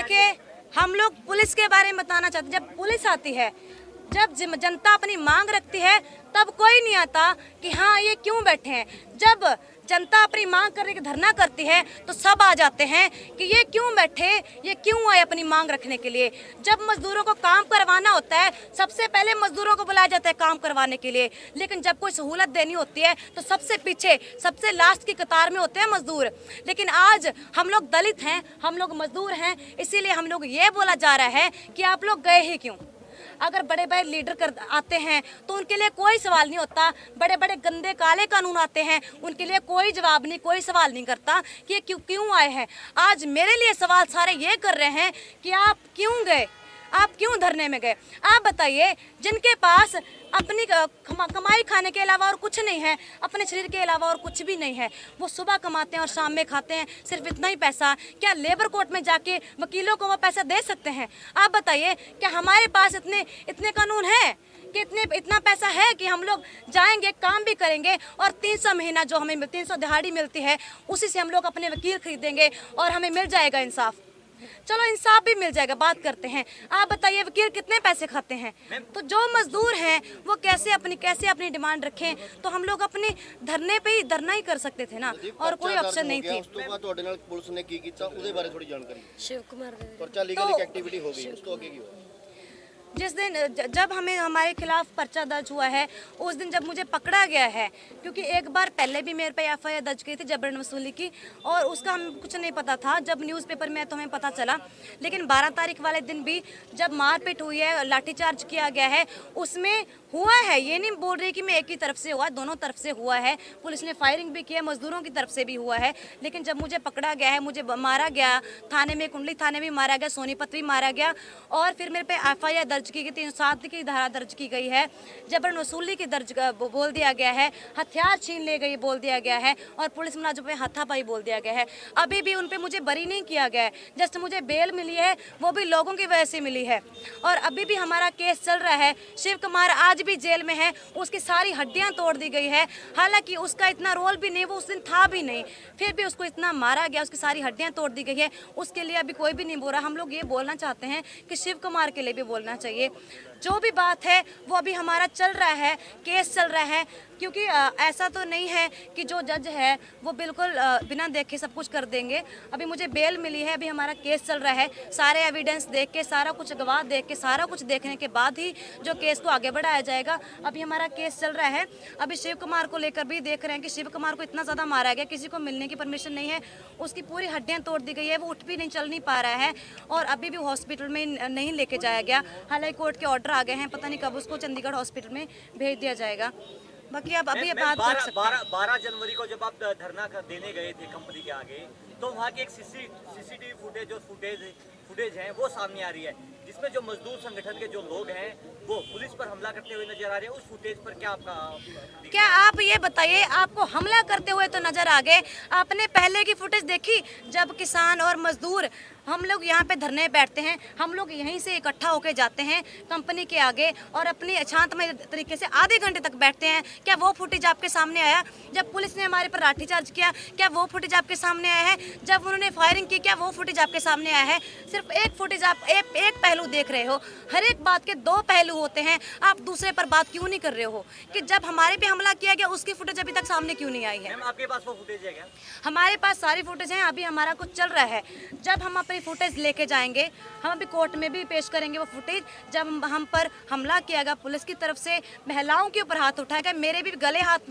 देखिए, हम लोग पुलिस के बारे में बताना चाहते हैं। जब पुलिस आती है, जब जनता अपनी मांग रखती है, तब कोई नहीं आता कि हाँ ये क्यों बैठे हैं। जब जनता अपनी मांग करने की धरना करती है तो सब आ जाते हैं कि ये क्यों बैठे, ये क्यों आए अपनी मांग रखने के लिए। जब मजदूरों को काम करवाना होता है, सबसे पहले मजदूरों को बुलाया जाता है काम करवाने के लिए, लेकिन जब कोई सहूलत देनी होती है तो सबसे पीछे, सबसे लास्ट की कतार में होते हैं मजदूर। लेकिन आज हम लोग दलित हैं, हम लोग मजदूर हैं, इसीलिए हम लोग ये बोला जा रहा है कि आप लोग गए ही क्यों। अगर बड़े बड़े लीडर कर आते हैं तो उनके लिए कोई सवाल नहीं होता। बड़े बड़े गंदे काले कानून आते हैं, उनके लिए कोई जवाब नहीं, कोई सवाल नहीं करता कि ये क्यों आए हैं। आज मेरे लिए सवाल सारे ये कर रहे हैं कि आप क्यों गए, आप क्यों धरने में गए। आप बताइए, जिनके पास अपनी कमाई खाने के अलावा और कुछ नहीं है, अपने शरीर के अलावा और कुछ भी नहीं है, वो सुबह कमाते हैं और शाम में खाते हैं, सिर्फ इतना ही पैसा। क्या लेबर कोर्ट में जाके वकीलों को वो पैसा दे सकते हैं? आप बताइए, क्या हमारे पास इतने कानून हैं कि इतना पैसा है कि हम लोग जाएंगे, काम भी करेंगे और 300 महीना जो हमें 300 दिहाड़ी मिलती है, उसी से हम लोग अपने वकील खरीदेंगे और हमें मिल जाएगा इंसाफ। चलो इंसाफ भी मिल जाएगा, बात करते हैं। आप बताइए, वकील कितने पैसे खाते हैं? तो जो मजदूर हैं वो कैसे अपनी डिमांड रखें। तो हम लोग अपने धरने पे ही धरना ही कर सकते थे ना, और कोई ऑप्शन नहीं थी। पुलिस ने की कीता ਉਹਦੇ ਬਾਰੇ ਥੋੜੀ ਜਾਣਕਾਰੀ। शिव कुमार दे पर्चा लीगल एक्टिविटी हो गई, उसको आगे की हुआ? जिस दिन जब हमारे खिलाफ पर्चा दर्ज हुआ है, उस दिन जब मुझे पकड़ा गया है, क्योंकि एक बार पहले भी मेरे पे एफआईआर दर्ज की थी जबरन वसूली की, और उसका हमें कुछ नहीं पता था। जब न्यूज़पेपर में तो हमें पता चला, लेकिन 12 तारीख वाले दिन भी जब मारपीट हुई है, लाठीचार्ज किया गया है, उसमें हुआ है। ये नहीं बोल रही कि मैं एक ही तरफ से हुआ, दोनों तरफ से हुआ है। पुलिस ने फायरिंग भी की है, मजदूरों की तरफ से भी हुआ है। लेकिन जब मुझे पकड़ा गया है, मुझे मारा गया, थाने में, कुंडली थाने में मारा गया, सोनीपत भी मारा गया, और फिर मेरे पे एफआईआर दर्ज की गई, 307 की धारा दर्ज की गई है, जबरन वसूली की दर्ज बोल दिया गया है, हथियार छीन ले गई बोल दिया गया है, और पुलिस मुलाजिम पे हाथापाई बोल दिया गया है। अभी भी उन पे मुझे बरी नहीं किया गया है। जस्ट मुझे बेल मिली है, वो भी लोगों की वजह से मिली है, और अभी भी हमारा केस चल रहा है। शिव कुमार आज भी जेल में है, उसकी सारी हड्डियां तोड़ दी गई है। हालांकि उसका इतना रोल भी नहीं, वो उस दिन था भी नहीं, फिर भी उसको इतना मारा गया, उसकी सारी हड्डियां तोड़ दी गई है। उसके लिए अभी कोई भी नहीं बोल रहा। हम लोग ये बोलना चाहते हैं कि शिव कुमार के लिए भी बोलना चाहिए। जो भी बात है वो अभी हमारा चल रहा है, केस चल रहा है, क्योंकि ऐसा तो नहीं है कि जो जज है वो बिल्कुल बिना देखे सब कुछ कर देंगे। अभी मुझे बेल मिली है, अभी हमारा केस चल रहा है। सारे एविडेंस देख के, सारा कुछ गवाह देख के, सारा कुछ देखने के बाद ही जो केस को आगे बढ़ाया जाएगा। अभी हमारा केस चल रहा है। अभी शिव कुमार को लेकर भी देख रहे हैं कि शिव कुमार को इतना ज़्यादा मारा गया, किसी को मिलने की परमिशन नहीं है, उसकी पूरी हड्डियाँ तोड़ दी गई है, वो उठ भी नहीं, चल नहीं पा रहा है, और अभी भी हॉस्पिटल में नहीं लेके जाया गया। हालांकि कोर्ट के ऑर्डर आ गए हैं, पता नहीं कब उसको चंडीगढ़ हॉस्पिटल में भेज दिया जाएगा। बाकी आप अभी बात कर सकते हैं। 12 जनवरी को जब आप धरना देने गए थे कंपनी के आगे, तो वहाँ की एक सीसीटीवी फुटेज है वो सामने आ रही है, जिसमें जो मजदूर संगठन के जो लोग हैं वो पुलिस पर हमला करते हुए नजर आ रहे हैं। उस फुटेज पर क्या क्या आप ये बताइए, आपको हमला करते हुए तो नजर आ गए, आपने पहले की फुटेज देखी? जब किसान और मजदूर हम लोग यहाँ पे धरने बैठते हैं, हम लोग यहीं से इकट्ठा होकर जाते हैं कंपनी के आगे और अपनी शांतमय तरीके से आधे घंटे तक बैठते हैं। क्या वो फुटेज आपके सामने आया? जब पुलिस ने हमारे पर लाठीचार्ज किया, क्या वो फुटेज आपके सामने आया है? जब उन्होंने फायरिंग की, क्या वो फुटेज आपके सामने आया है? सिर्फ एक फुटेज, आप एक पहलू देख रहे हो। हर एक बात के दो पहलू होते हैं, आप दूसरे पर बात क्यों नहीं कर रहे हो? कि जब हमारे पे हमला किया गया उसकी फुटेज अभी तक सामने क्यों नहीं आई है? आपके पास वो फुटेज है क्या? हमारे पास सारी फुटेज हैं, अभी हमारा कुछ चल रहा है। जब हम अपनी फुटेज लेके जाएंगे, हम अभी कोर्ट में भी पेश करेंगे वो फुटेज। जब हम पर हमला किया गया पुलिस की तरफ से, महिलाओं के ऊपर हाथ उठाया गया, मेरे भी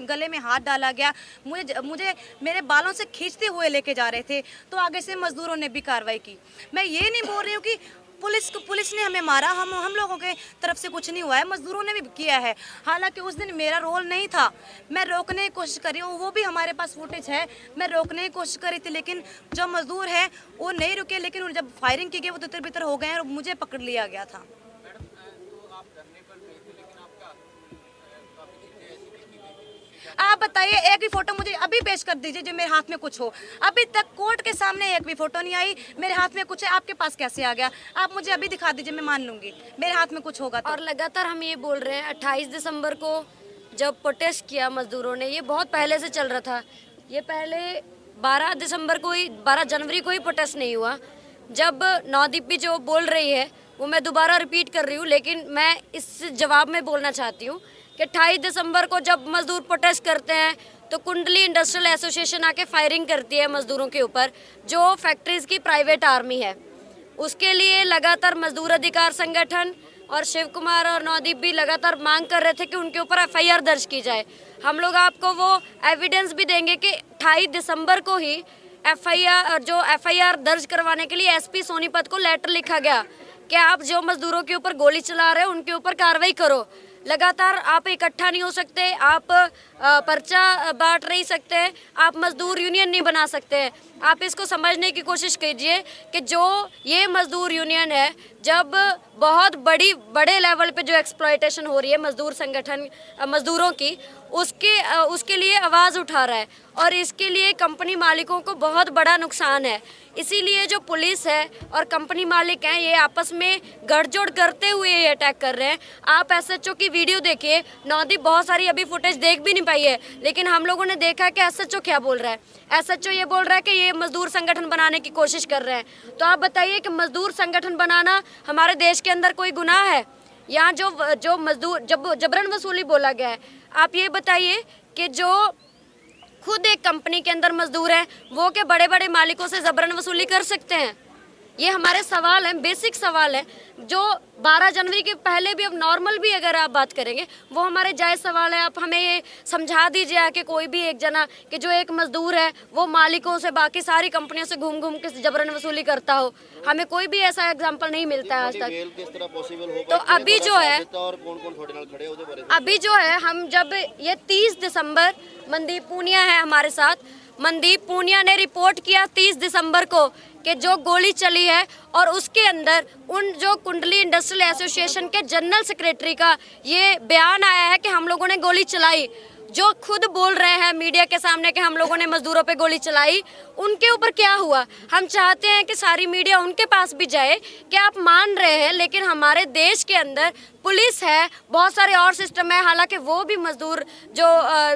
गले में हाथ डाला गया, मुझे मेरे बालों से खींचते हुए लेके जा रहे थे, तो आगे से मजदूरों ने भी कार्रवाई की। मैं ये नहीं बोल रही हूँ कि पुलिस ने हमें मारा, हम लोगों के तरफ से कुछ नहीं हुआ है, मजदूरों ने भी किया है। हालांकि उस दिन मेरा रोल नहीं था, मैं रोकने की कोशिश करी हूँ, वो भी हमारे पास फुटेज है, मैं रोकने की कोशिश करी थी, लेकिन जो मजदूर है वो नहीं रुके। लेकिन जब फायरिंग की गई वो तितर बितर हो गए और मुझे पकड़ लिया गया था। आप बताइए, एक भी फोटो मुझे अभी पेश कर दीजिए जो मेरे हाथ में कुछ हो। अभी तक कोर्ट के सामने एक भी फोटो नहीं आई, मेरे हाथ में कुछ है, आपके पास कैसे आ गया? आप मुझे अभी दिखा दीजिए, मैं मान लूंगी मेरे हाथ में कुछ होगा तो। और लगातार हम ये बोल रहे हैं, 28 दिसंबर को जब प्रोटेस्ट किया मजदूरों ने, ये बहुत पहले से चल रहा था। ये पहले 12 जनवरी को ही प्रोटेस्ट नहीं हुआ, जब नौदीप भी जो बोल रही है वो मैं दोबारा रिपीट कर रही हूँ, लेकिन मैं इस जवाब में बोलना चाहती हूँ कि 28 दिसंबर को जब मजदूर प्रोटेस्ट करते हैं तो कुंडली इंडस्ट्रियल एसोसिएशन आके फायरिंग करती है मजदूरों के ऊपर, जो फैक्ट्रीज की प्राइवेट आर्मी है। उसके लिए लगातार मजदूर अधिकार संगठन और शिव कुमार और नौदीप भी लगातार मांग कर रहे थे कि उनके ऊपर एफआईआर दर्ज की जाए। हम लोग आपको वो एविडेंस भी देंगे कि 28 दिसंबर को ही एफआईआर दर्ज करवाने के लिए एसपी सोनीपत को लेटर लिखा गया कि आप जो मजदूरों के ऊपर गोली चला रहे हैं उनके ऊपर कार्रवाई करो। लगातार आप इकट्ठा नहीं हो सकते, आप पर्चा बांट नहीं सकते, आप मजदूर यूनियन नहीं बना सकते। आप इसको समझने की कोशिश कीजिए कि जो ये मजदूर यूनियन है, जब बहुत बड़े लेवल पे जो एक्सप्लॉयटेशन हो रही है मजदूर संगठन मजदूरों की, उसके लिए आवाज़ उठा रहा है और इसके लिए कंपनी मालिकों को बहुत बड़ा नुकसान है। इसीलिए जो पुलिस है और कंपनी मालिक हैं, ये आपस में गठजोड़ करते हुए ये अटैक कर रहे हैं। आप एसएचओ की वीडियो देखिए, नौदीप बहुत सारी अभी फुटेज देख भी नहीं पाई है, लेकिन हम लोगों ने देखा कि एसएचओ क्या बोल रहा है। एसएचओ ये बोल रहा है कि ये मजदूर संगठन बनाने की कोशिश कर रहे हैं। तो आप बताइए कि मजदूर संगठन बनाना हमारे देश के अंदर कोई गुनाह है? यहाँ जो मजदूर जबरन वसूली बोला गया है, आप ये बताइए कि जो खुद एक कंपनी के अंदर मजदूर हैं, वो के बड़े बड़े मालिकों से जबरन वसूली कर सकते हैं? ये हमारे सवाल हैं, बेसिक सवाल हैं, जो 12 जनवरी के पहले भी, अब नॉर्मल भी अगर आप बात करेंगे, वो हमारे जायज़ सवाल है। आप हमें ये समझा दीजिए कि कोई भी एक जना कि जो एक मजदूर है वो मालिकों से, बाकी सारी कंपनियों से घूम घूम के जबरन वसूली करता हो। हमें कोई भी ऐसा एग्जाम्पल नहीं मिलता है आज तक। किस तरह पॉसिबल होगा? तो अभी जो है, और कौन-कौन थोड़े नाल खड़े ਉਹਦੇ ਬਾਰੇ अभी जो है, हम जब ये 30 दिसंबर मनदीप पूनिया है हमारे साथ, मनदीप पूनिया ने रिपोर्ट किया 30 दिसंबर को कि जो गोली चली है, और उसके अंदर उन जो कुंडली इंडस्ट्रियल एसोसिएशन के जनरल सेक्रेटरी का ये बयान आया है कि हम लोगों ने गोली चलाई। जो खुद बोल रहे हैं मीडिया के सामने कि हम लोगों ने मजदूरों पे गोली चलाई, उनके ऊपर क्या हुआ? हम चाहते हैं कि सारी मीडिया उनके पास भी जाए कि आप मान रहे हैं, लेकिन हमारे देश के अंदर पुलिस है, बहुत सारे और सिस्टम है, हालांकि वो भी मजदूर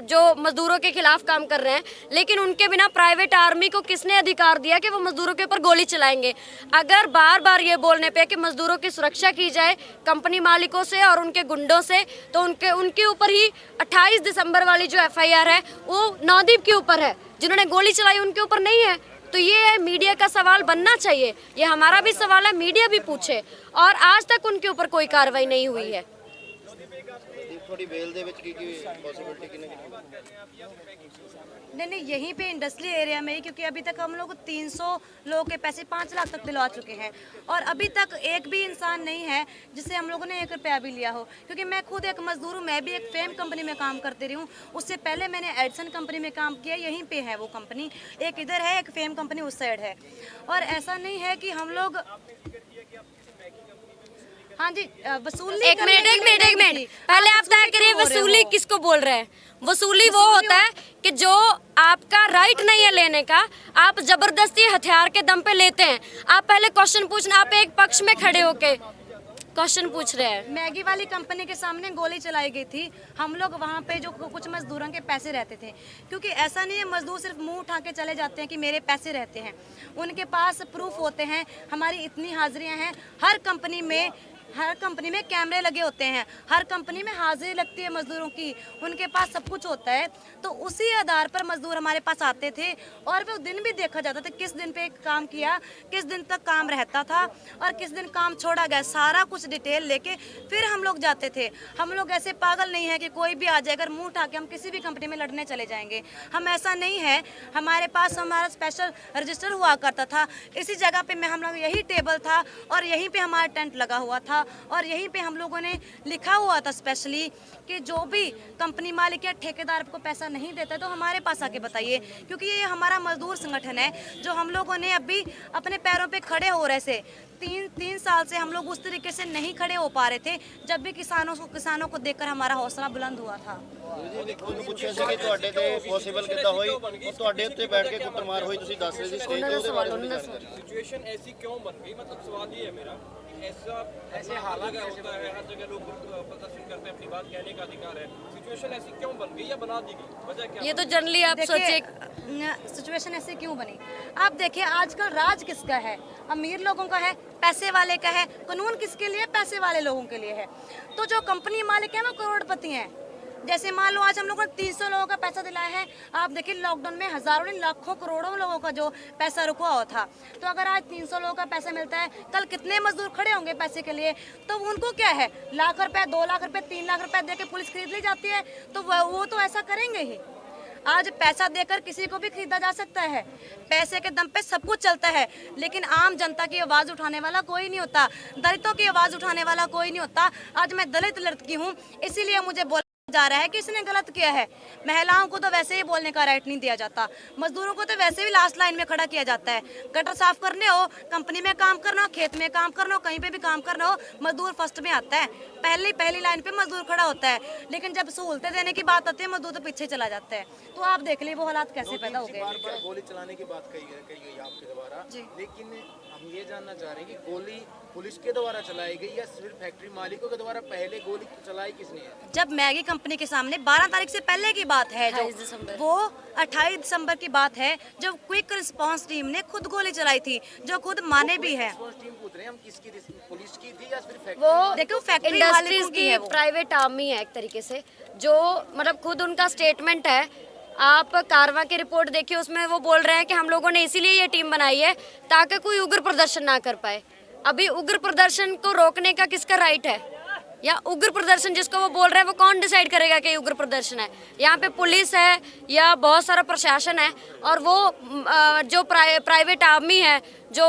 जो मजदूरों के खिलाफ काम कर रहे हैं, लेकिन उनके बिना प्राइवेट आर्मी को किसने अधिकार दिया कि वो मजदूरों के ऊपर गोली चलाएंगे? अगर बार बार ये बोलने पे कि मजदूरों की सुरक्षा की जाए कंपनी मालिकों से और उनके गुंडों से, तो उनके ऊपर ही 28 दिसंबर वाली जो एफआईआर है वो नौदीप के ऊपर है, जिन्होंने गोली चलाई उनके ऊपर नहीं है। तो ये मीडिया का सवाल बनना चाहिए, ये हमारा भी सवाल है, मीडिया भी पूछे, और आज तक उनके ऊपर कोई कार्रवाई नहीं हुई है। थोड़ी बेल दे विच की पॉसिबिलिटी किने नहीं, यहीं पे इंडस्ट्रियल एरिया में ही, क्योंकि अभी तक हम लोग 300 लोगों के पैसे 5 लाख तक दिलवा चुके हैं, और अभी तक एक भी इंसान नहीं है जिससे हम लोगों ने 1 रुपया भी लिया हो। क्योंकि मैं खुद एक मजदूर हूँ, मैं भी एक फेम कंपनी में काम करती रही हूँ। उससे पहले मैंने एडिसन कंपनी में काम किया, यहीं पे है वो कंपनी, एक इधर है, एक फेम कंपनी उस साइड है। और ऐसा नहीं है कि हम लोग, हाँ जी, वसूली एक मिनट पहले आप तय करिए, वसूली किसको बोल रहे हैं? वसूली वो होता है कि जो आपका राइट नहीं है लेने का, आप जबरदस्ती हथियार के दम पे लेते हैं। आप पहले क्वेश्चन पूछना, आप एक पक्ष में खड़े होके क्वेश्चन पूछ रहे हैं। मैगी वाली कंपनी के सामने गोली चलाई गई थी, हम लोग वहाँ पे जो कुछ मजदूरों के पैसे रहते थे, क्योंकि ऐसा नहीं है मजदूर सिर्फ मुंह उठा के चले जाते हैं कि मेरे पैसे रहते हैं, उनके पास प्रूफ होते हैं, हमारी इतनी हाजिरियाँ हैं। हर कंपनी में कैमरे लगे होते हैं, हर कंपनी में हाजिरी लगती है मजदूरों की, उनके पास सब कुछ होता है। तो उसी आधार पर मजदूर हमारे पास आते थे, और वो दिन भी देखा जाता था किस दिन पे काम किया, किस दिन तक काम रहता था और किस दिन काम छोड़ा गया, सारा कुछ डिटेल लेके फिर हम लोग जाते थे। हम लोग ऐसे पागल नहीं है कि कोई भी आ जाए अगर मुंह उठा के हम किसी भी कंपनी में लड़ने चले जाएंगे, हम ऐसा नहीं है। हमारे पास हमारा स्पेशल रजिस्टर हुआ करता था, इसी जगह पे हम लोग, यही टेबल था और यहीं पे हमारा टेंट लगा हुआ था, और यहीं पे हम लोगों ने लिखा हुआ था स्पेशली कि जो भी कंपनी मालिक या ठेकेदार को पैसा नहीं देता तो हमारे पास आके बताइए, क्योंकि ये हमारा मजदूर संगठन है जो हम लोगों ने अभी अपने पैरों पे खड़े हो रहे थे। तीन साल से हम लोग उस तरीके से नहीं खड़े हो पा रहे थे, जब भी किसानों को देखकर हमारा हौसला बुलंद हुआ था। ਪੁੱਛਿਆ ਸੀ ਕਿ ਤੁਹਾਡੇ ਤੇ ਪੋਸੀਬਲ ਕਿੱਦਾਂ ਹੋਈ, ਉਹ ਤੁਹਾਡੇ ਉੱਤੇ ਬੈਠ ਕੇ ਕੁੱਟਮਾਰ ਹੋਈ, ਤੁਸੀਂ ਦੱਸ ਰਹੇ ਸੀ ਸਟੇਜ ਤੇ, ਉਹਦੇ ਬਾਰੇ ਥੋੜੀ ਜਾਣਕਾਰੀ। सिचुएशन ऐसी क्यों बन गई, मतलब सवाल ये है मेरा ऐसे हालात कैसे होता है? हर जगह लोग प्रदर्शन करते हैं, अपनी बात कहने का अधिकार है। सिचुएशन ऐसी क्यों बन गई या बना दी गई? वजह क्या? ये तो जनरली आप सोचिए। सिचुएशन ऐसी क्यों बनी? आप देखिए आजकल राज किसका है? अमीर लोगों का है, पैसे वाले का है। कानून किसके लिए? पैसे वाले लोगों के लिए है। तो जो कंपनी मालिक है वो करोड़पति हैं। जैसे मान लो आज हम लोगों ने 300 लोगों का पैसा दिलाया है। आप देखिए लॉकडाउन में हजारों नहीं लाखों करोड़ों लोगों का जो पैसा रुका हुआ था। तो अगर आज 300 लोगों का पैसा मिलता है, कल कितने मजदूर खड़े होंगे पैसे के लिए? तो उनको क्या है, लाख रुपए, 2 लाख रुपए, 3 लाख रुपए दे के पुलिस खरीद ली जाती है। तो वो तो ऐसा करेंगे ही। आज पैसा देकर किसी को भी खरीदा जा सकता है। पैसे के दम पे सब कुछ चलता है, लेकिन आम जनता की आवाज उठाने वाला कोई नहीं होता, दलितों की आवाज उठाने वाला कोई नहीं होता। आज मैं दलित लड़की हूँ, इसीलिए मुझे बोला जा रहा है कि इसने गलत किया है। महिलाओं को तो वैसे ही बोलने का राइट नहीं दिया जाता, मजदूरों को तो वैसे भी लास्ट लाइन में खड़ा किया जाता है। गटर साफ करने हो, कंपनी में काम करना हो, खेत में काम करना हो, कहीं पे भी काम करना हो, मजदूर फर्स्ट में आता है। पहली लाइन पे मजदूर खड़ा होता है। लेकिन जब सहूलतें देने की बात आती है, मजदूर तो पीछे चला जाता है। तो आप देख लीजिए वो हालात कैसे पैदा हो गए। बार गोली चलाने की बात कही गई आपके द्वारा, लेकिन हम ये जानना चाह रहे हैं कि गोली पुलिस के द्वारा चलाई गई या सिर्फ फैक्ट्री मालिकों के द्वारा पहले गोली चलाई किसने है? जब मैगी कंपनी के सामने 12 तारीख से पहले की बात है, 28 दिसंबर। वो 28 दिसंबर की बात है, जब क्विक रिस्पांस टीम ने खुद गोली चलाई थी, जो खुद माने भी है। टीम पूछ रहे हैं हम, किसकी पुलिस की थी या सिर्फ फैक्ट्री? वो देखो फैक्ट्री इंडस्ट्रीज मालिकों की है वो। प्राइवेट आर्मी है एक तरीके से, जो मतलब खुद उनका स्टेटमेंट है। आप कारवा की रिपोर्ट देखिए, उसमें वो बोल रहे हैं कि हम लोगों ने इसीलिए ये टीम बनाई है ताकि कोई उग्र प्रदर्शन ना कर पाए। अभी उग्र प्रदर्शन को रोकने का किसका राइट है? या उग्र प्रदर्शन जिसको वो बोल रहे हैं वो कौन डिसाइड करेगा कि उग्र प्रदर्शन है? यहाँ पे पुलिस है या बहुत सारा प्रशासन है, और वो जो प्राइवेट आर्मी है, जो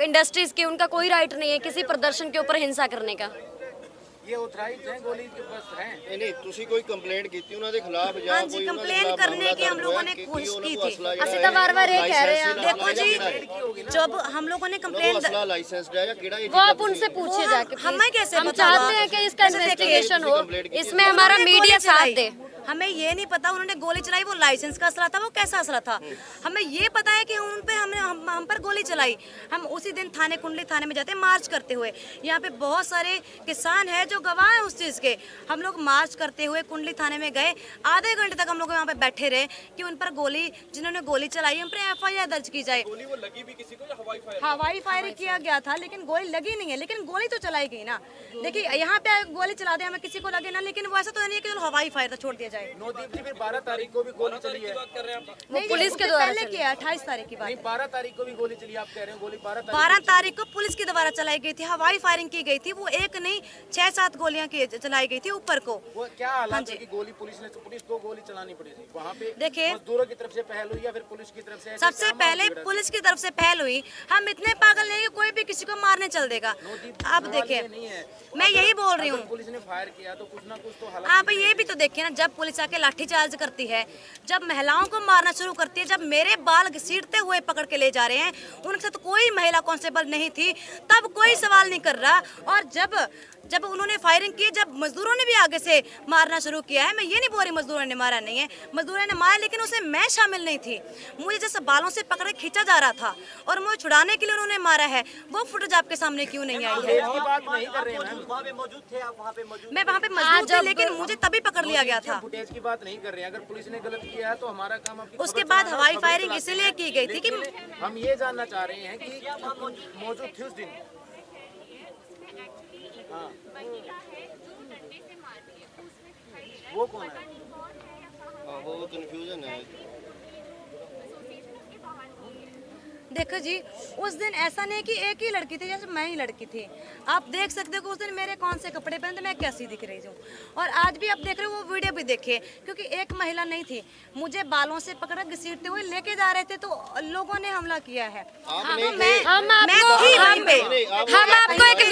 इंडस्ट्रीज की, उनका कोई राइट नहीं है किसी प्रदर्शन के ऊपर हिंसा करने का। ये ऑथराइज्ड है गोली के पास है? नहीं ਤੁਸੀਂ ਕੋਈ ਕੰਪਲੇਂਟ ਕੀਤੀ ਉਹਨਾਂ ਦੇ ਖਿਲਾਫ ਜਾਂ हाँ जी, ਕੋਈ ਉਹਨਾਂ ਦੇ कंप्लेन ਖਿਲਾਫ करने की हम मामला लोगों ने दर्ज कोशिश होया की कि थी। असला ਜਿਹੜਾ ਅਸੀਂ ਤਾਂ ਵਾਰ-ਵਾਰ ਇਹ ਕਹਿ ਰਹੇ हैं। देखो जी, जब हम लोगों ने कंप्लेन असला लाइसेंस्ड है या केड़ा ये वो आप उनसे पूछिए जाके please। हमें कैसे हम पता चाहते होगा? हैं कि इसका जैसे देखिए, इन्वेस्टिगेशन हो, कंप्लेंट की इसमें हमारा उन्होंने मीडिया गोली साथ चलाई। दे। हमें ये नहीं पता उन्होंने गोली चलाई वो लाइसेंस का असला था, वो कैसा असला था। हमें ये पता है कि उन पे हम पर गोली चलाई। हम उसी दिन कुंडली थाने में जाते हैं मार्च करते हुए। यहाँ पे बहुत सारे किसान हैं जो गवाह हैं उस चीज़ के। हम लोग मार्च करते हुए कुंडली थाने में गए, आधे घंटे तक हम लोग यहाँ पे बैठे रहे कि उन पर गोली, जिन्होंने गोली चलाई, उन पर FIR दर्ज की जाए। गोली वो लगी भी किसी को या हवाई फायर? हवाई फायर किया गया था, लेकिन गोली लगी नहीं है, लेकिन गोली तो चलाई गई ना। देखिए यहाँ पे गोली चला दे, हमें किसी को लगे ना, लेकिन वो ऐसा तो नहीं है कि चलो हवाई फायर तो छोड़ दिया जाए। नौदीप जी, फिर 12 तारीख को भी गोली चली है? बात कर रहे हैं आप? नहीं, पुलिस उससे के द्वारा पहले चली। किया 28 तारीख की बात। नहीं, 12 तारीख को भी गोली चली, आप कह रहे हैं गोली 12 तारीख को पुलिस के द्वारा चलाई गई थी, हवाई फायरिंग की गई थी। वो एक नहीं 6-7 गोलियां चलाई गई थी ऊपर को। वो क्या हालात हाँ है जी। कि पुलिस को गोली चलानी पड़ी थी वहाँ पे? देखिए, मजदूरों की तरफ से पहल हुई या फिर पुलिस की तरफ से? ऐसे सबसे क्या माहौल पहले बिगड़ा? पुलिस की तरफ से पहल हुई। हम इतने पागल नहीं कि कोई भी किसी को मारने चल देगा। आप देखिए, नहीं है। मैं यही बोल रही हूँ। अगर पुलिस ने फायर किया तो कुछ ना कुछ तो हालात आप ये भी तो देखिए ना, जब पुलिस आके लाठीचार्ज करती है, जब महिलाओं को मारना शुरू करती है, जब मेरे बाल घसीटते हुए पकड़ के ले जा रहे हैं, उनके साथ कोई महिला कांस्टेबल नहीं थी, तब कोई सवाल नहीं कर रहा। और जब उन्होंने फायरिंग की, जब मजदूरों ने भी आगे से मारना शुरू किया है, मैं ये नहीं बोल रही मजदूरों ने मारा नहीं है, मजदूरों ने मारा, लेकिन उसमें मैं शामिल नहीं थी। मुझे जैसे बालों से पकड़ खींचा जा रहा था और मुझे छुड़ाने के लिए उन्होंने मारा है। वो फुटेज आपके सामने क्यों नहीं आई है? की बात नहीं कर रहे हैं मैम। वहाँ पे मौजूद थे आप? वहाँ पे मौजूद? मैं वहाँ पे मौजूद थी, लेकिन मुझे तभी पकड़ लिया गया था। फुटेज की बात नहीं कर रहे हैं। अगर पुलिस ने गलत किया है तो हमारा काम आपकी उसके खबर बाद चलाना, हवाई खबर फायरिंग चलाते इसलिए हैं। की गई थी कि लेकिन हम ये जानना चाह रहे हैं कि मौजूद थी उस दिन। हाँ, वो कौन है? वो कंफ्यूजन है। देखो जी, उस दिन ऐसा नहीं कि एक ही लड़की थी, जैसे मैं ही लड़की थी। आप देख सकते हो कि उस दिन मेरे कौन से कपड़े पहने थे, मैं कैसी दिख रही हूँ। और आज भी आप देख रहे हो, वो वीडियो भी देखिए, क्योंकि एक महिला नहीं थी, मुझे बालों से पकड़ घसीटते हुए लेके जा रहे थे, तो लोगों ने हमला किया है। आप नहीं हम मैं आपको थी वहीं पे। हम आपको एक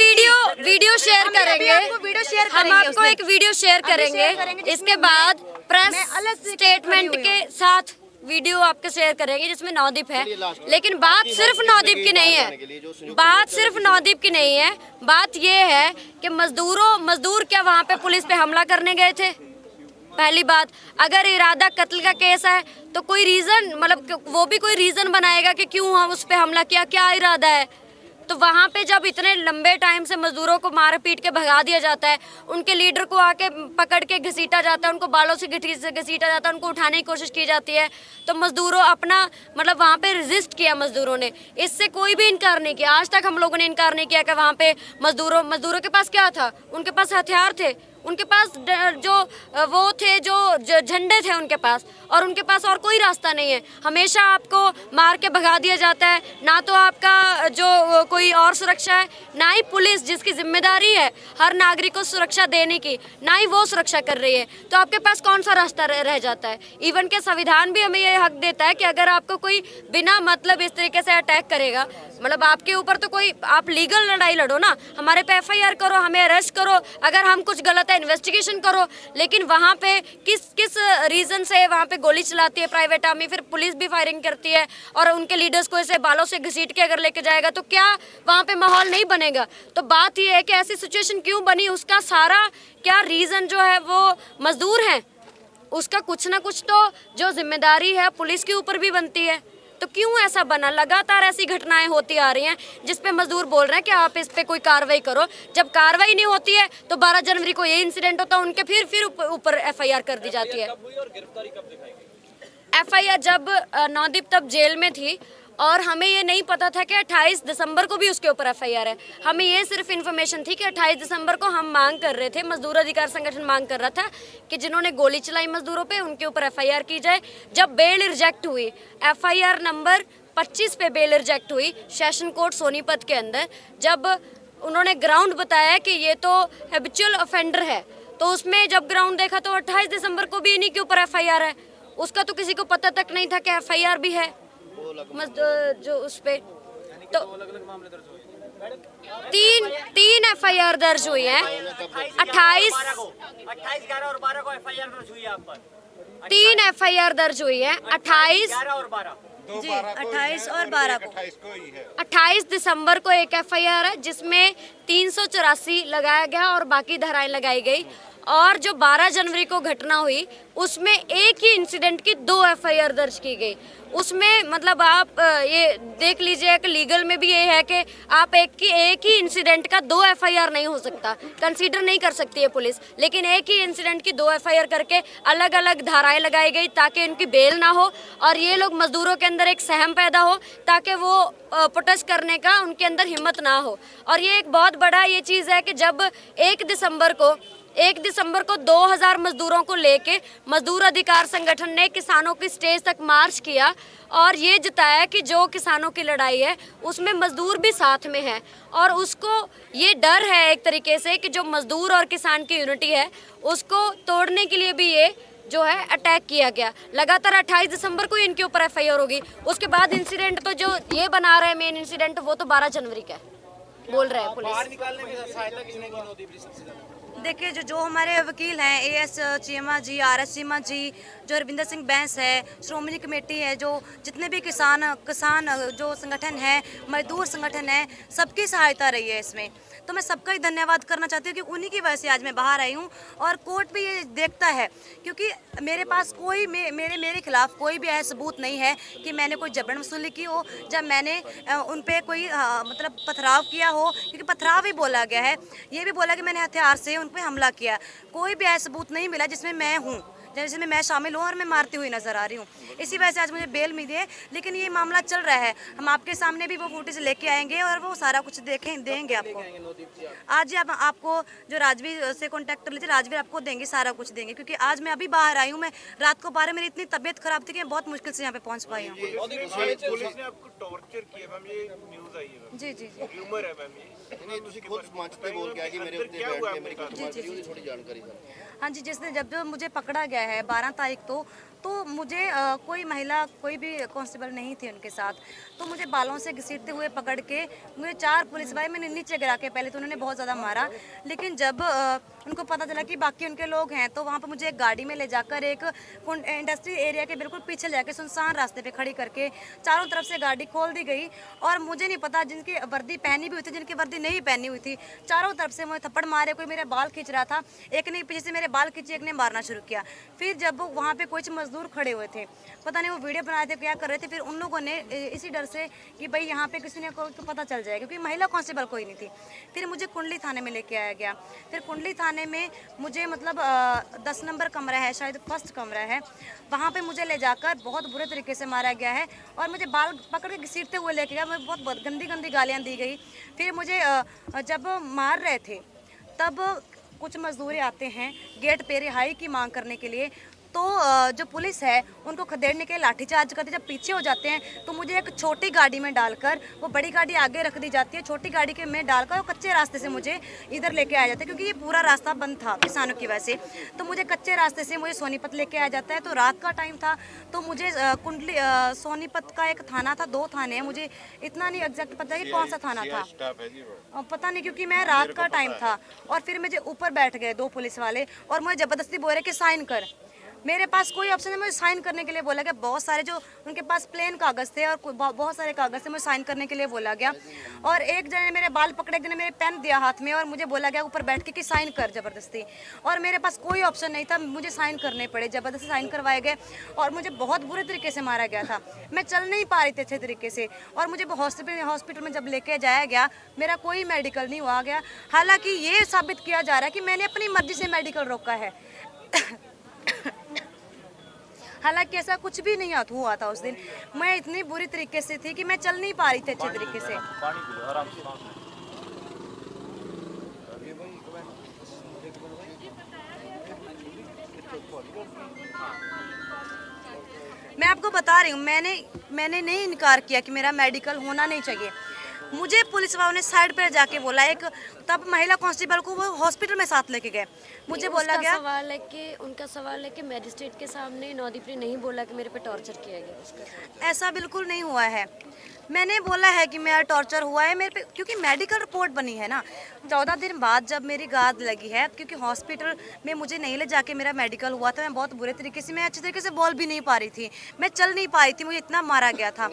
वीडियो शेयर हम अभी करेंगे। आपको वीडियो शेयर हम करेंगे आपको उस दिन। एक वीडियो शेयर अभी शेयर करेंगे। करेंगे, इसके जिसमें बाद प्रेस मैं अलग से स्टेटमेंट खड़ी हुई के हूँ। साथ वीडियो आपके शेयर करेंगे जिसमें नौदीप है। चलिए, last में। लेकिन बात सिर्फ नौदीप की नहीं करने के लिए जो है, संयुक्त बात सिर्फ नौदीप की नहीं है। बात ये है कि मजदूर क्या वहाँ पे पुलिस पे हमला करने गए थे? पहली बात, अगर इरादा कत्ल का केस है तो कोई रीजन, मतलब वो भी कोई रीजन बनाएगा कि क्यों हम उस पे हमला किया, क्या इरादा है। तो वहाँ पे जब इतने लंबे टाइम से मजदूरों को मार पीट के भगा दिया जाता है, उनके लीडर को आके पकड़ के घसीटा जाता है, उनको बालों से घसीटा जाता है, उनको उठाने की कोशिश की जाती है, तो मजदूरों अपना मतलब वहाँ पे रेजिस्ट किया मजदूरों ने। इससे कोई भी इनकार नहीं किया। आज तक हम लोगों ने इनकार नहीं किया कि वहाँ पे मजदूरों के पास क्या था, उनके पास हथियार थे, उनके पास जो वो थे, जो झंडे थे उनके पास, और उनके पास और कोई रास्ता नहीं है। हमेशा आपको मार के भगा दिया जाता है, ना तो आपका जो कोई और सुरक्षा है, ना ही पुलिस जिसकी जिम्मेदारी है हर नागरिक को सुरक्षा देने की, ना ही वो सुरक्षा कर रही है। तो आपके पास कौन सा रास्ता रह जाता है। इवन के संविधान भी हमें ये हक देता है कि अगर आपको कोई बिना मतलब इस तरीके से अटैक करेगा, मतलब आपके ऊपर तो कोई, आप लीगल लड़ाई लड़ो ना, हमारे पे FIR करो, हमें अरेस्ट करो, अगर हम कुछ गलत है इन्वेस्टिगेशन करो। लेकिन वहाँ पे किस रीज़न से वहाँ पे गोली चलाती है प्राइवेट आर्मी, फिर पुलिस भी फायरिंग करती है और उनके लीडर्स को ऐसे बालों से घसीट के अगर लेके जाएगा तो क्या वहाँ पे माहौल नहीं बनेगा। तो बात ये है कि ऐसी सिचुएशन क्यों बनी, उसका सारा क्या रीज़न जो है वो मजदूर हैं, उसका कुछ ना कुछ तो जो जिम्मेदारी है पुलिस के ऊपर भी बनती है। तो क्यों ऐसा बना। लगातार ऐसी घटनाएं होती आ रही हैं जिस पे मजदूर बोल रहे हैं कि आप इस पे कोई कार्रवाई करो। जब कार्रवाई नहीं होती है तो 12 जनवरी को ये इंसिडेंट होता है, उनके फिर ऊपर FIR कर दी जाती है। FIR जब नवदीप तब जेल में थी और हमें ये नहीं पता था कि 28 दिसंबर को भी उसके ऊपर FIR है। हमें ये सिर्फ इन्फॉर्मेशन थी कि 28 दिसंबर को हम मांग कर रहे थे, मजदूर अधिकार संगठन मांग कर रहा था कि जिन्होंने गोली चलाई मजदूरों पे उनके ऊपर FIR की जाए। जब बेल रिजेक्ट हुई, FIR नंबर 25 पे बेल रिजेक्ट हुई सेशन कोर्ट सोनीपत के अंदर, जब उन्होंने ग्राउंड बताया कि ये तो हैबिचुअल ऑफेंडर है, तो उसमें जब ग्राउंड देखा तो 28 दिसंबर को भी इन्हीं के ऊपर FIR है। उसका तो किसी को पता तक नहीं था कि FIR भी है जो उस पे। तो तीन FIR दर्ज हुई है। 28, 11 और 12 को FIR दर्ज हुई है आप पर। 3 FIR दर्ज हुई है 28, 11 और 12 जी 28 और 12 को। 28 दिसंबर को एक FIR है जिसमें 384 लगाया गया और बाकी धाराएं लगाई गई। और जो 12 जनवरी को घटना हुई उसमें एक ही इंसिडेंट की 2 FIR दर्ज की गई। उसमें मतलब आप ये देख लीजिए कि लीगल में भी ये है कि आप एक ही इंसिडेंट का 2 FIR नहीं हो सकता, कंसीडर नहीं कर सकती है पुलिस। लेकिन एक ही इंसिडेंट की 2 FIR करके अलग अलग धाराएं लगाई गई ताकि उनकी बेल ना हो और ये लोग मजदूरों के अंदर एक सहम पैदा हो ताकि वो प्रोटेस्ट करने का उनके अंदर हिम्मत ना हो। और ये एक बहुत बड़ा ये चीज़ है कि जब 1 दिसंबर को 2000 मजदूरों को लेके मजदूर अधिकार संगठन ने किसानों की स्टेज तक मार्च किया और ये जताया कि जो किसानों की लड़ाई है उसमें मजदूर भी साथ में है। और उसको ये डर है एक तरीके से कि जो मजदूर और किसान की यूनिटी है उसको तोड़ने के लिए भी ये जो है अटैक किया गया। लगातार 28 दिसंबर को इनके ऊपर FIR होगी। उसके बाद इंसिडेंट तो जो ये बना रहे हैं मेन इंसिडेंट वो तो 12 जनवरी का बोल रहे हैं पुलिस। निकालने में सहायता किसने की नवदीप जी सबसे ज्यादा? देखिए जो हमारे वकील हैं AS चीमा जी, RS चीमा जी, जो रविंदर सिंह बैंस है, श्रोमणी कमेटी है, जो जितने भी किसान जो संगठन है, मजदूर संगठन है, सबकी सहायता रही है इसमें। तो मैं सबका ही धन्यवाद करना चाहती हूँ कि उन्हीं की वजह से आज मैं बाहर आई हूँ और कोर्ट भी ये देखता है क्योंकि मेरे पास कोई मेरे खिलाफ कोई भी ऐसा सबूत नहीं है कि मैंने कोई जबरन वसूली की हो, जब मैंने उन पर कोई मतलब पथराव किया हो, क्योंकि पथराव ही बोला गया है। ये भी बोला कि मैंने हथियार से उन पर हमला किया। कोई भी ऐसा सबूत नहीं मिला जिसमें मैं हूँ, जिसमें मैं शामिल हूँ और मैं मारती हुई नजर आ रही हूँ। इसी वजह से आज मुझे बेल मिली है। लेकिन ये मामला चल रहा है, हम आपके सामने भी वो फुटेज लेके आएंगे और वो सारा कुछ देंगे आपको। आज ही आपको जो राजवीर से कांटेक्ट कर लीजिए, राजवीर आपको देंगे, सारा कुछ देंगे। क्योंकि आज मैं अभी बाहर आई हूँ, मैं रात को 12 मेरी इतनी तबीयत खराब थी कि मैं बहुत मुश्किल से यहाँ पे पहुँच पाई हूँ। पुलिस ने आपको टॉर्चर किया मैम, ये न्यूज़ आई है। जी जी जी ह्यूमर है मैम ये। नहीं ਤੁਸੀਂ ਖੁਦ ਮੰਚ ਤੇ ਬੋਲ ਕੇ ਆ ਕਿ ਮੇਰੇ ਉੱਤੇ ਬੈਠ ਕੇ ਮੇਰੀ ਕੁੱਟਮਾਰ थोड़ी जानकारी सर। हाँ जी, जिसने जब मुझे पकड़ा गया है 12 तारीख तो मुझे कोई महिला कोई भी कांस्टेबल नहीं थी उनके साथ। तो मुझे बालों से घसीटते हुए पकड़ के मुझे 4 पुलिस भाई मैंने नीचे गिरा के, पहले तो उन्होंने बहुत ज़्यादा मारा, लेकिन जब उनको पता चला कि बाकी उनके लोग हैं तो वहाँ पर मुझे एक गाड़ी में ले जाकर एक इंडस्ट्री एरिया के बिल्कुल पीछे जाकर सुनसान रास्ते पे खड़ी करके चारों तरफ से गाड़ी खोल दी गई। और मुझे नहीं पता जिनकी वर्दी पहनी भी हुई थी, जिनकी वर्दी नहीं पहनी हुई थी, चारों तरफ से मुझे थप्पड़ मारे। कोई मेरे बाल खींच रहा था, एक ने पीछे से मेरे बाल खींचे, एक ने मारना शुरू किया। फिर जब वहाँ पे कुछ मजदूर खड़े हुए थे, पता नहीं वो वीडियो बना रहे थे, क्या कर रहे थे। फिर उन लोगों ने इसी डर से कि भाई यहाँ पे किसी ने को पता चल जाएगा, क्योंकि महिला कांस्टेबल कोई नहीं थी। फिर मुझे कुंडली थाने में लेके आया गया। फिर कुंडली थाने में मुझे मतलब 10 नंबर कमरा है, शायद फर्स्ट कमरा है, वहाँ पे मुझे ले जाकर बहुत बुरे तरीके से मारा गया है और मुझे बाल पकड़ के घसीटते हुए लेके गया। मुझे बहुत गंदी गंदी गालियाँ दी गई। फिर मुझे जब मार रहे थे तब कुछ मजदूर आते हैं गेट पे रिहाई की मांग करने के लिए, तो जो पुलिस है उनको खदेड़ने के लिए लाठीचार्ज करते। जब पीछे हो जाते हैं तो मुझे एक छोटी गाड़ी में डालकर, वो बड़ी गाड़ी आगे रख दी जाती है, छोटी गाड़ी के में डालकर वो कच्चे रास्ते से मुझे इधर लेके आया जाता है, क्योंकि ये पूरा रास्ता बंद था किसानों की वजह से। तो मुझे कच्चे रास्ते से मुझे सोनीपत लेके आया जाता है। तो रात का टाइम था, तो मुझे कुंडली सोनीपत का एक थाना था, 2 थाने हैं, मुझे इतना नहीं एग्जैक्ट पता है कि कौन सा थाना था, पता नहीं, क्योंकि मैं रात का टाइम था। और फिर मुझे ऊपर बैठ गए 2 पुलिस वाले और मुझे ज़बरदस्ती बोल रहे कि साइन कर। मेरे पास कोई ऑप्शन नहीं, मुझे साइन करने के लिए बोला गया। बहुत सारे जो उनके पास प्लेन कागज़ थे और बहुत सारे कागज़ थे, मुझे साइन करने के लिए बोला गया। और एक जने ने मेरे बाल पकड़े, एक जने मेरे पेन दिया हाथ में और मुझे बोला गया ऊपर बैठ के कि साइन कर ज़बरदस्ती। और मेरे पास कोई ऑप्शन नहीं था, मुझे साइन करने पड़े, ज़बरदस्ती साइन करवाए गए और मुझे बहुत बुरे तरीके से मारा गया था। मैं चल नहीं पा रही थी अच्छे तरीके से और मुझे हॉस्पिटल में जब लेके जाया गया, मेरा कोई मेडिकल नहीं हुआ गया। हालाँकि ये साबित किया जा रहा है कि मैंने अपनी मर्जी से मेडिकल रोका है। हालांकि ऐसा कुछ भी नहीं हुआ था उस दिन। मैं इतनी बुरी तरीके से थी कि मैं चल नहीं पा रही थी अच्छे तरीके से। मैं आपको बता रही हूँ, मैंने नहीं इनकार किया कि मेरा मेडिकल होना नहीं चाहिए। मुझे पुलिस वालों ने साइड पर जाके बोला, एक तब महिला कांस्टेबल को वो हॉस्पिटल में साथ लेके गए। मुझे बोला गया, उनका सवाल है कि मैजिस्ट्रेट के सामने नौदीप ने नहीं बोला कि मेरे पे टॉर्चर किया गया। उसका ऐसा बिल्कुल नहीं हुआ है। मैंने बोला है कि मेरा टॉर्चर हुआ है मेरे पे, क्योंकि मेडिकल रिपोर्ट बनी है ना 14 दिन बाद जब मेरी गाद लगी है, क्योंकि हॉस्पिटल में मुझे नहीं ले जाके मेरा मेडिकल हुआ था। मैं बहुत बुरे तरीके से, मैं अच्छे तरीके से बोल भी नहीं पा रही थी, मैं चल नहीं पा रही थी, मुझे इतना मारा गया था।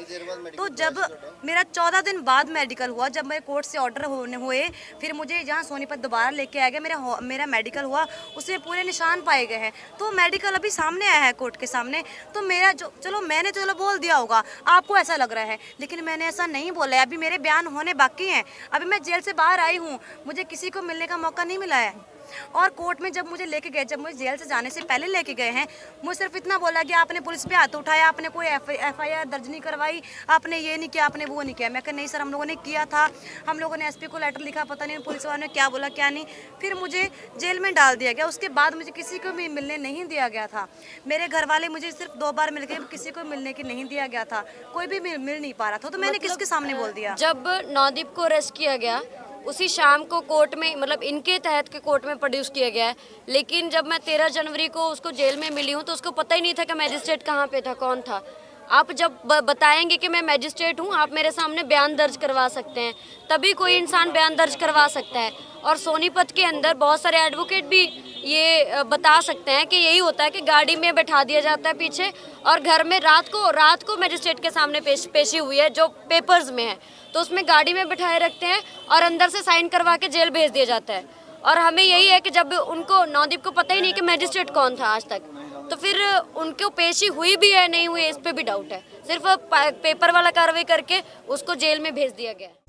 तो जब मेरा 14 दिन बाद मेडिकल हुआ, जब मेरे कोर्ट से ऑर्डर हुए, फिर मुझे जहाँ सोनीपत दोबारा लेके आ गया, मेरा मेडिकल हुआ, उसमें पूरे निशान पाए गए हैं। तो मेडिकल अभी सामने आया है कोर्ट के सामने। तो मेरा जो, चलो मैंने तो बोल दिया होगा, आपको ऐसा लग रहा है, लेकिन मैंने ऐसा नहीं बोला है। अभी मेरे बयान होने बाकी हैं। अभी मैं जेल से बाहर आई हूँ, मुझे किसी को मिलने का मौका नहीं मिला है। और कोर्ट में जब मुझे लेके गए, जब मुझे जेल से जाने से पहले लेके गए हैं, मुझे सिर्फ इतना बोला कि आपने पुलिस पे हाथ उठाया, आपने कोई FIR दर्ज नहीं करवाई, आपने ये नहीं किया, आपने वो नहीं किया। मैं कहा नहीं सर, हम लोगों ने किया था, हम लोगों ने SP को लेटर लिखा, पता नहीं पुलिस वालों ने क्या बोला क्या नहीं। फिर मुझे जेल में डाल दिया गया। उसके बाद मुझे किसी को भी मिलने नहीं दिया गया था। मेरे घर वाले मुझे सिर्फ 2 बार मिल गए, किसी को मिलने की नहीं दिया गया था, कोई भी मिल नहीं पा रहा था। तो मैंने किसके सामने बोल दिया। जब नौदीप को अरेस्ट किया गया उसी शाम को कोर्ट में, मतलब इनके तहत के कोर्ट में प्रोड्यूस किया गया है, लेकिन जब मैं 13 जनवरी को उसको जेल में मिली हूँ तो उसको पता ही नहीं था कि मैजिस्ट्रेट कहाँ पे था, कौन था। आप जब बताएंगे कि मैं मैजिस्ट्रेट हूँ, आप मेरे सामने बयान दर्ज करवा सकते हैं, तभी कोई इंसान बयान दर्ज करवा सकता है। और सोनीपत के अंदर बहुत सारे एडवोकेट भी ये बता सकते हैं कि यही होता है कि गाड़ी में बैठा दिया जाता है पीछे, और घर में रात को मैजिस्ट्रेट के सामने पेशी हुई है जो पेपर्स में है, तो उसमें गाड़ी में बिठाए रखते हैं और अंदर से साइन करवा के जेल भेज दिया जाता है। और हमें यही है कि जब उनको, नौदीप को पता ही नहीं कि मैजिस्ट्रेट कौन था आज तक, तो फिर उनको पेशी हुई भी है नहीं हुई, इस पे भी डाउट है। सिर्फ पेपर वाला कार्रवाई करके उसको जेल में भेज दिया गया है।